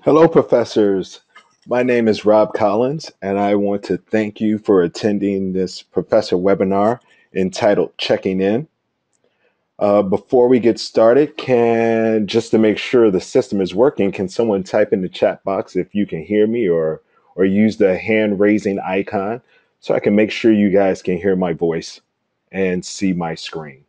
Hello, professors. My name is Rob Collins, and I want to thank you for attending this professor webinar entitled Checking In. Before we get started, just to make sure the system is working, can someone type in the chat box if you can hear me or use the hand raising icon so I can make sure you guys can hear my voice and see my screen?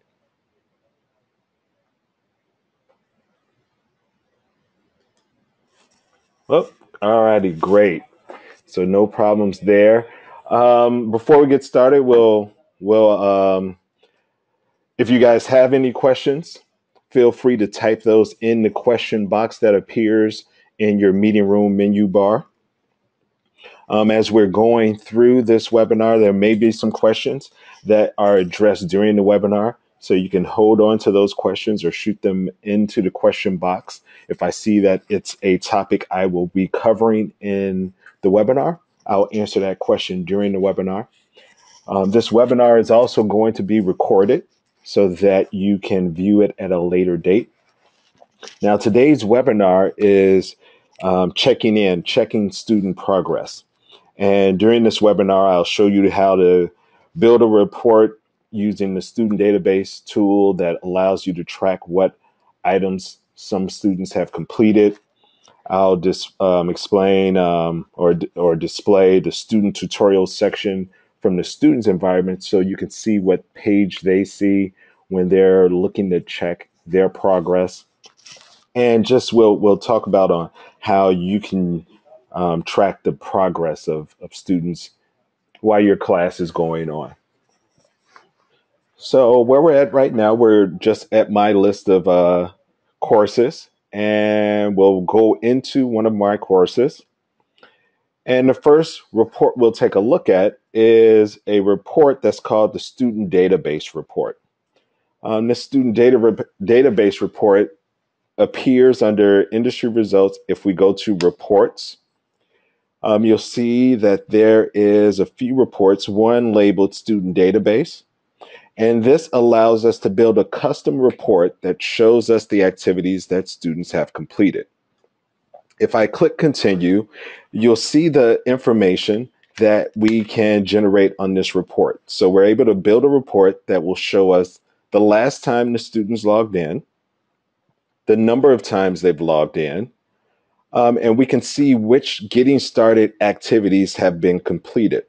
Oh, all righty, great. So no problems there. Before we get started, we'll if you guys have any questions, feel free to type those in the question box that appears in your meeting room menu bar. As we're going through this webinar, there may be some questions that are addressed during the webinar. So you can hold on to those questions or shoot them into the question box. If I see that it's a topic I will be covering in the webinar, I'll answer that question during the webinar. This webinar is also going to be recorded so that you can view it at a later date. Now, today's webinar is checking student progress. And during this webinar, I'll show you how to build a report using the student database tool that allows you to track what items some students have completed. I'll just explain or display the student tutorial section from the student's environment so you can see what page they see when they're looking to check their progress. And just we'll talk about how you can track the progress of students while your class is going on. So where we're at right now, we're just at my list of courses, and we'll go into one of my courses. And the first report we'll take a look at is a report that's called the Student Database Report. The Database Report appears under Industry Results. If we go to Reports, you'll see that there is a few reports, one labeled Student Database. And this allows us to build a custom report that shows us the activities that students have completed. If I click continue, you'll see the information that we can generate on this report. So we're able to build a report that will show us the last time the students logged in, the number of times they've logged in, and we can see which getting started activities have been completed.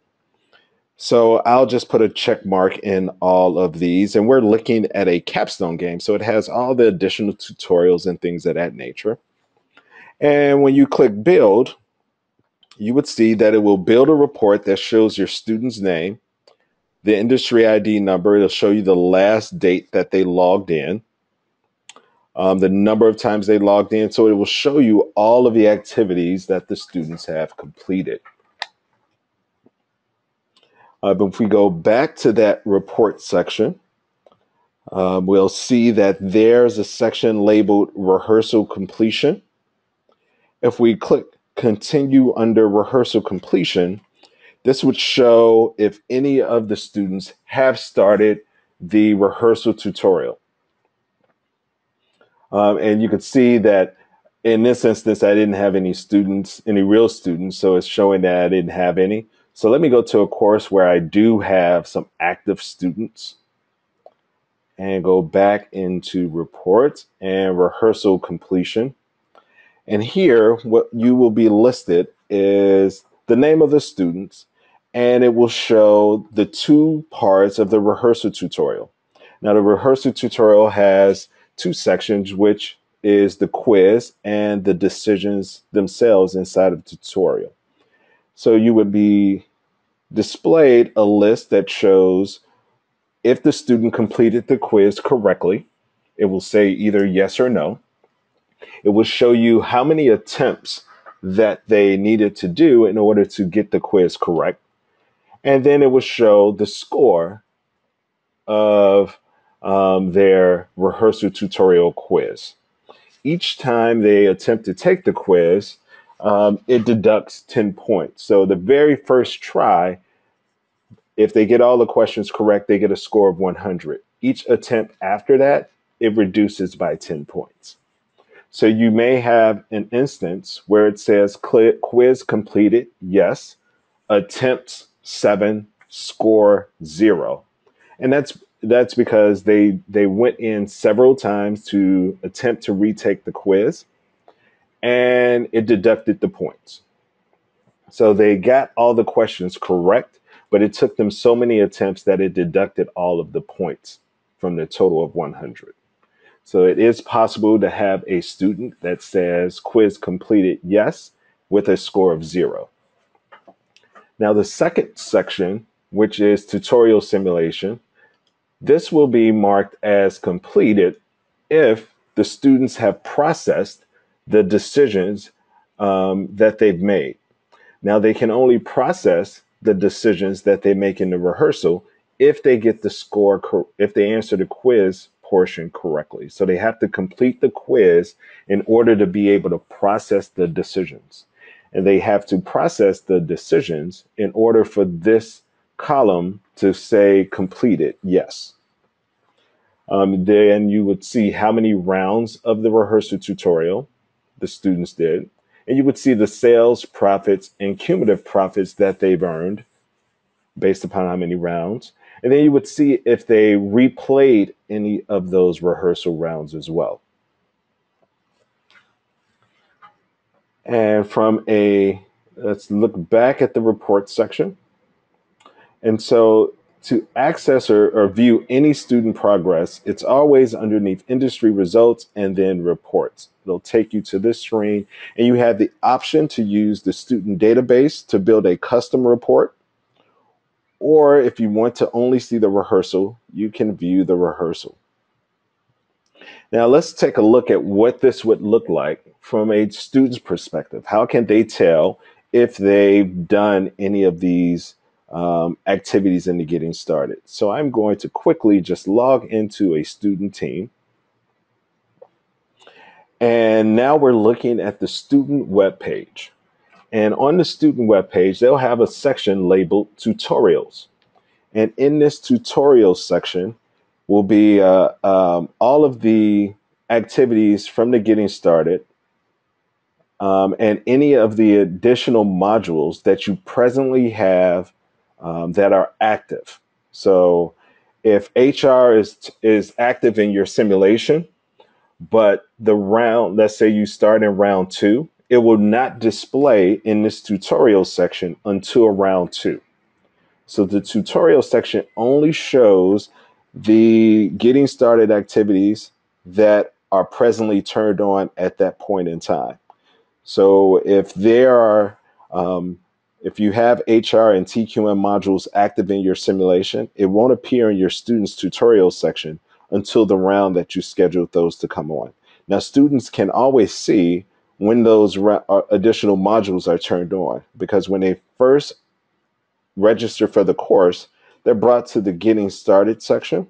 So I'll just put a check mark in all of these, and we're looking at a capstone game. So it has all the additional tutorials and things of that nature. And when you click build, you would see that it will build a report that shows your student's name, the industry ID number. It'll show you the last date that they logged in, the number of times they logged in. So it will show you all of the activities that the students have completed. But if we go back to that report section, we'll see that there's a section labeled rehearsal completion. If we click continue under rehearsal completion, this would show if any of the students have started the rehearsal tutorial. And you can see that in this instance, I didn't have any real students, so it's showing that I didn't have any. So let me go to a course where I do have some active students and go back into reports and rehearsal completion. And here, what you will be listed is the name of the students, and it will show the two parts of the rehearsal tutorial. Now, the rehearsal tutorial has two sections, which is the quiz and the decisions themselves inside of the tutorial. So you would be displayed a list that shows if the student completed the quiz correctly. It will say either yes or no. It will show you how many attempts that they needed to do in order to get the quiz correct. And then it will show the score of their rehearsal tutorial quiz. Each time they attempt to take the quiz, it deducts 10 points. So the very first try, if they get all the questions correct, they get a score of 100. Each attempt after that, it reduces by 10 points. So you may have an instance where it says quiz completed, yes, attempts 7, score 0. And that's because they went in several times to attempt to retake the quiz and it deducted the points. So they got all the questions correct, but it took them so many attempts that it deducted all of the points from the total of 100. So it is possible to have a student that says quiz completed yes with a score of 0. Now, the second section, which is tutorial simulation, this will be marked as completed if the students have processed the decisions that they've made. Now, they can only process the decisions that they make in the rehearsal if they get the score, if they answer the quiz portion correctly. So they have to complete the quiz in order to be able to process the decisions. And they have to process the decisions in order for this column to say completed, yes. Then you would see how many rounds of the rehearsal tutorial the students did. And you would see the sales, profits, and cumulative profits that they've earned based upon how many rounds. And then you would see if they replayed any of those rehearsal rounds as well. And let's look back at the report section. And so to access or view any student progress, it's always underneath industry results and then reports. It'll take you to this screen and you have the option to use the student database to build a custom report. Or if you want to only see the rehearsal, you can view the rehearsal. Now let's take a look at what this would look like from a student's perspective. How can they tell if they've done any of these activities in the getting started? So I'm going to quickly just log into a student team. And now we're looking at the student web page. And on the student web page, they'll have a section labeled tutorials. And in this tutorial section will be all of the activities from the getting started and any of the additional modules that you presently have that are active. So if HR is active in your simulation, but the round, let's say you start in round 2, it will not display in this tutorial section until round 2. So the tutorial section only shows the getting started activities that are presently turned on at that point in time. So if if you have HR and TQM modules active in your simulation, it won't appear in your students tutorial section until the round that you scheduled those to come on. Now, students can always see when those additional modules are turned on, because when they first register for the course, they're brought to the Getting Started section.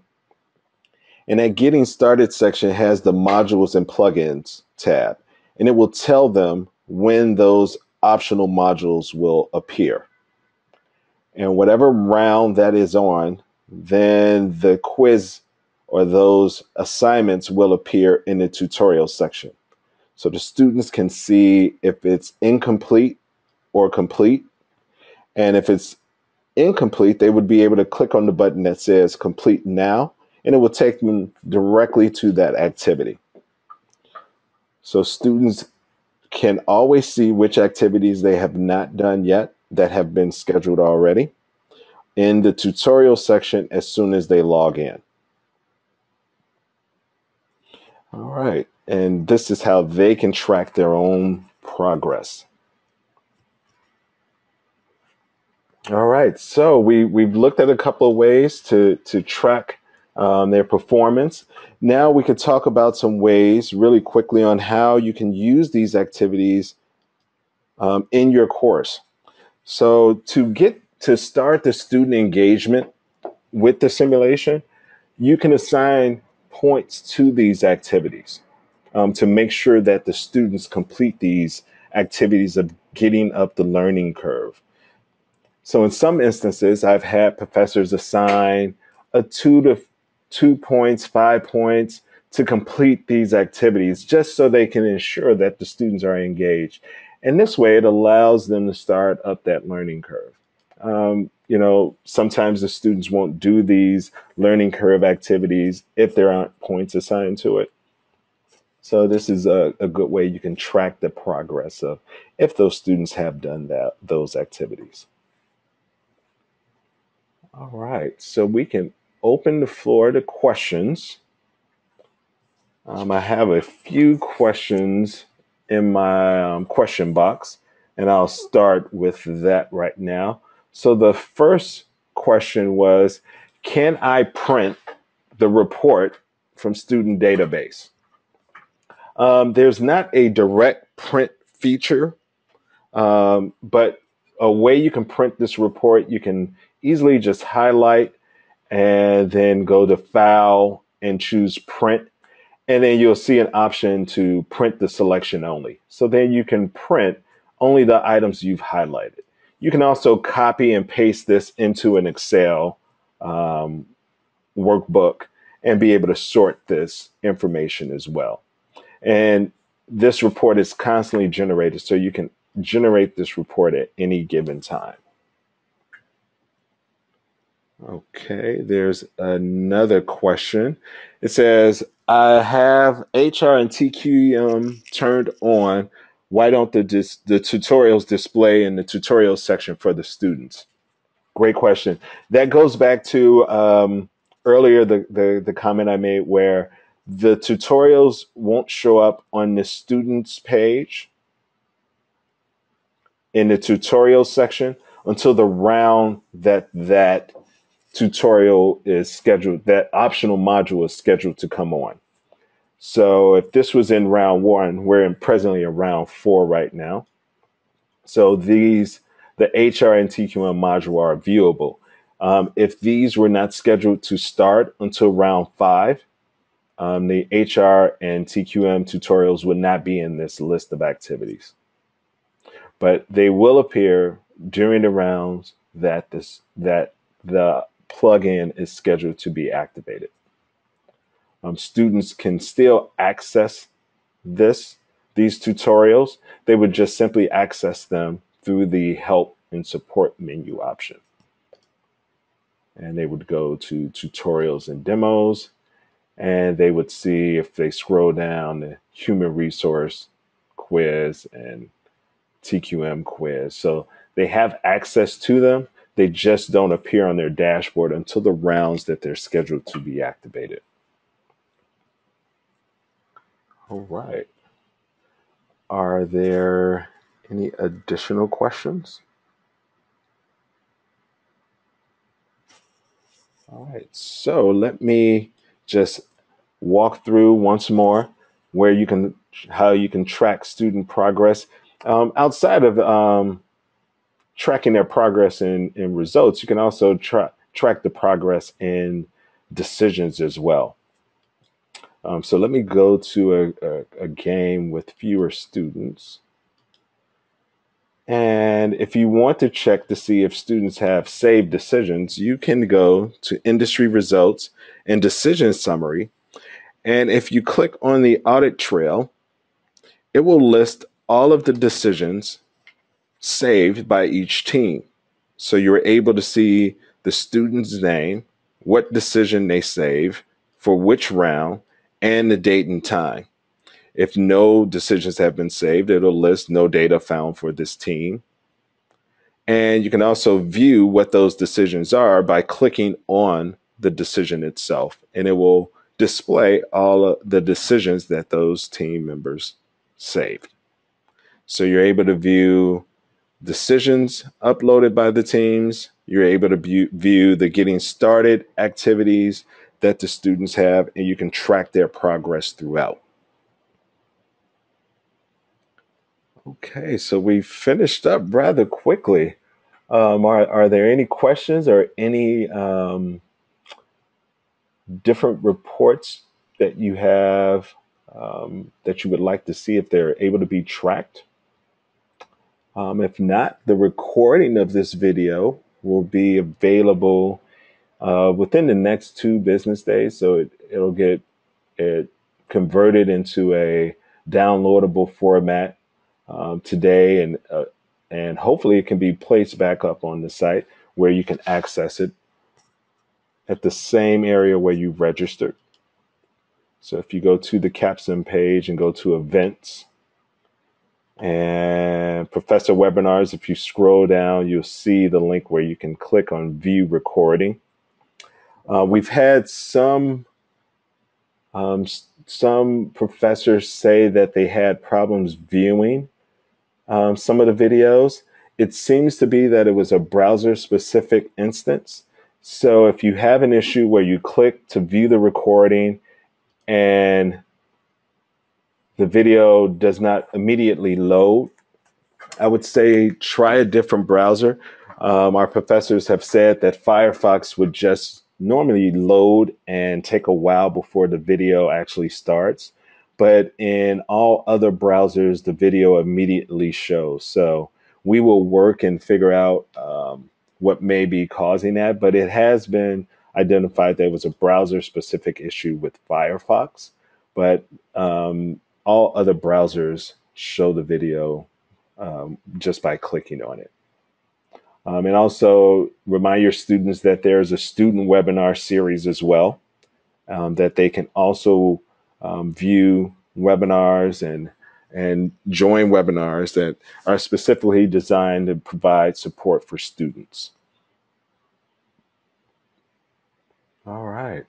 And that Getting Started section has the Modules and Plugins tab, and it will tell them when those optional modules will appear. And whatever round that is on, then the quiz or those assignments will appear in the tutorial section. So the students can see if it's incomplete or complete. And if it's incomplete, they would be able to click on the button that says complete now, and it will take them directly to that activity. So students can always see which activities they have not done yet that have been scheduled already in the tutorial section as soon as they log in. All right, and this is how they can track their own progress. All right, so we've looked at a couple of ways to track their performance. Now we could talk about some ways really quickly on how you can use these activities in your course. So to start the student engagement with the simulation, you can assign points to these activities to make sure that the students complete these activities of getting up the learning curve. So in some instances, I've had professors assign a 2 points, 5 points, to complete these activities just so they can ensure that the students are engaged. And this way, it allows them to start up that learning curve. Sometimes the students won't do these learning curve activities if there aren't points assigned to it. So this is a good way you can track the progress of if those students have done those activities. All right, so we can open the floor to questions. I have a few questions in my question box, and I'll start with that right now. So the first question was, can I print the report from student database? There's not a direct print feature, but a way you can print this report, you can easily just highlight and then go to File and choose Print. And then you'll see an option to print the selection only. So then you can print only the items you've highlighted. You can also copy and paste this into an Excel um, workbook and be able to sort this information as well. And this report is constantly generated, so you can generate this report at any given time. Okay, there's another question. It says, I have HR and TQM turned on. Why don't the tutorials display in the tutorial section for the students? Great question. That goes back to earlier the comment I made where the tutorials won't show up on the students page in the tutorial section until the round that tutorial is scheduled, that optional module is scheduled to come on. So if this was in round one, presently in round four right now. So the HR and TQM module are viewable. If these were not scheduled to start until round five, the HR and TQM tutorials would not be in this list of activities. But they will appear during the rounds that the plugin is scheduled to be activated. Students can still access these tutorials. They would just simply access them through the help and support menu option. And they would go to tutorials and demos, and they would see, if they scroll down, the human resource quiz and TQM quiz. So they have access to them. They just don't appear on their dashboard until the rounds that they're scheduled to be activated. All right. Are there any additional questions? All right. So let me just walk through once more how you can track student progress. Outside of tracking their progress in results, you can also track the progress in decisions as well. So let me go to a game with fewer students. And if you want to check to see if students have saved decisions, you can go to industry results and decision summary. And if you click on the audit trail, it will list all of the decisions saved by each team. So you're able to see the student's name, what decision they save, for which round, and the date and time. If no decisions have been saved, it'll list no data found for this team. And you can also view what those decisions are by clicking on the decision itself, and it will display all of the decisions that those team members saved. So you're able to view decisions uploaded by the teams. You're able to view the getting started activities that the students have, and you can track their progress throughout. Okay, so we finished up rather quickly. Are there any questions or any different reports that you have that you would like to see if they're able to be tracked? If not, the recording of this video will be available within the next 2 business days. So it'll get it convert it into a downloadable format today, and hopefully it can be placed back up on the site where you can access it at the same area where you registered. So if you go to the Capstone page and go to events and Professor Webinars, if you scroll down, you'll see the link where you can click on view recording. We've had some professors say that they had problems viewing some of the videos. It seems to be that it was a browser specific instance. So if you have an issue where you click to view the recording and the video does not immediately load, I would say try a different browser. Our professors have said that Firefox would just normally load and take a while before the video actually starts. But in all other browsers, the video immediately shows. So we will work and figure out what may be causing that. But it has been identified that it was a browser specific issue with Firefox. But all other browsers show the video just by clicking on it. And also remind your students that there's a student webinar series as well, that they can also view webinars and join webinars that are specifically designed to provide support for students. All right.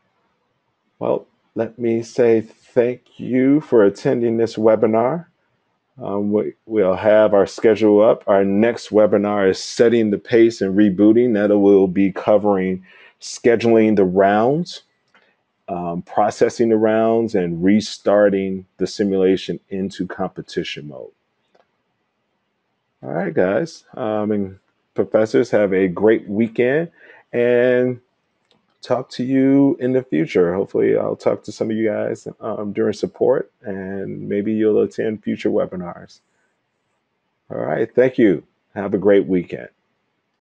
Well, let me say thank you for attending this webinar. We'll have our schedule up. Our next webinar is setting the pace and rebooting. That will be covering scheduling the rounds, processing the rounds, and restarting the simulation into competition mode. All right, guys. And professors, have a great weekend and talk to you in the future. Hopefully, I'll talk to some of you guys during support, and maybe you'll attend future webinars. All right. Thank you. Have a great weekend.